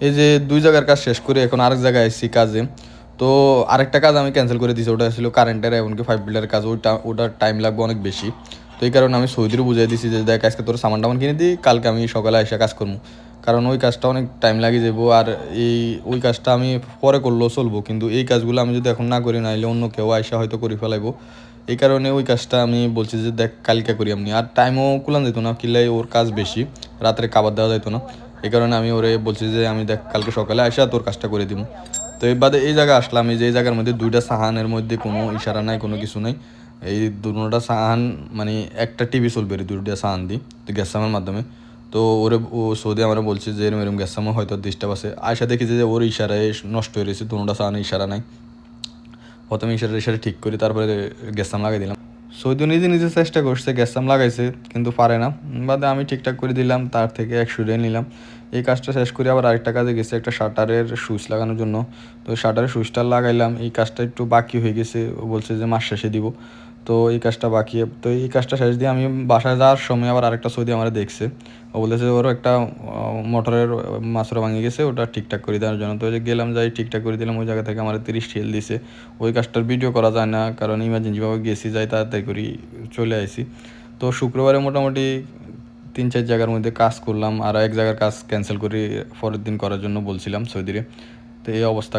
এই যে 2 জায়গার কাজ শেষ করে এখন আরেক জায়গায় আইছি কাজে। তো আরেকটা কাজ আমি ক্যানসেল করে দিয়েছি, ওটা ছিল কারেন্টের এমনকি পাইপ বিল্ডারের কাজ, ওটার টাইম লাগবে অনেক বেশি। তো এই কারণে আমি সৌদিরও বুঝাই দিছি যে দেখ আজকে তোর সামান টামান কিনে দিই, কালকে আমি সকালে এসে কাজ করবো, কারণ ওই কাজটা অনেক টাইম লাগে যাবো। আর ওই কাজটা আমি পরে করলেও চলবো, কিন্তু এই কাজগুলো আমি যদি এখন না করি, নাইলে অন্য কেউ আইসা হয়তো করে ফেলাইবো। এই কারণে ওই কাজটা আমি বলছি যে দেখ কালকে করি আপনি। আর টাইমও কুলান যেত না, কিলাই ওর কাজ বেশি, রাত্রে খাবার দেওয়া যেত না। এই কারণে আমি ওরে বলছি যে আমি দেখ কালকে সকালে আসা তোর কাজটা করে দিব। তো এই বাদে এই জায়গায় আসলাম, এই যে এই জায়গার মধ্যে 2টা সাহানের মধ্যে কোনো ইশারা নাই, কোনো কিছু নাই। এই 2টা সাহান মানে একটা টিভি চলবে এই 2টা সাহান দিই, তো গ্যাস সামার মাধ্যমে। তো ও সৌদি আমরা বলছে যে এরম এরম গ্যাস সামা হয়তো ডিস্টার্ব আছে। আয়সা দেখি যে ওর ইশারায় নষ্ট হয়ে রয়েছে, 2টা সাহানের ইশারা নাই। প্রথমে ইশারা ঠিক করি, তারপরে গ্যাস সাম লাগাই দিলাম। সৌদি নিজে নিজে চেষ্টা করছে, গ্যাস সাম লাগাইছে কিন্তু পারে না। বাদে আমি ঠিকঠাক করে দিলাম, তার থেকে 100 নিলাম। এই কাজটা শেষ করে আবার আরেকটা কাজে গেছে, একটা শাটারের সুইচ লাগানোর জন্য। তো শাটারের সুইচটা লাগাইলাম, এই কাজটা একটু বাকি হয়ে গেছে, ও বলছে যে মাস শেষে দিব। তো এই কাজটা বাকি, তো এই কাজটা শেষ দিয়ে আমি বাসায় যাওয়ার সময় আবার আরেকটা সৌদি আমার দেখছে। ও বলেছে ওরও একটা মোটরের মাছরা ভাঙে গেছে, ওটা ঠিকঠাক করে দেওয়ার জন্য। তো ওই যে গেলাম, যাই ঠিকঠাক করে দিলাম। ওই জায়গা থেকে আমার 30 রিয়াল দিছে। ওই কাজটার ভিডিও করা যায় না, কারণ ইমার্জেন্সিভাবে গেছি, যাই তাড়াতাড়ি করি চলে আসি। তো শুক্রবারে মোটামুটি 3-4 জায়গার মধ্যে কাজ করলাম, আর এক জায়গার কাজ ক্যান্সেল করে পরের দিন করার জন্য বলছিলাম সৌদিরে। তো এই অবস্থা।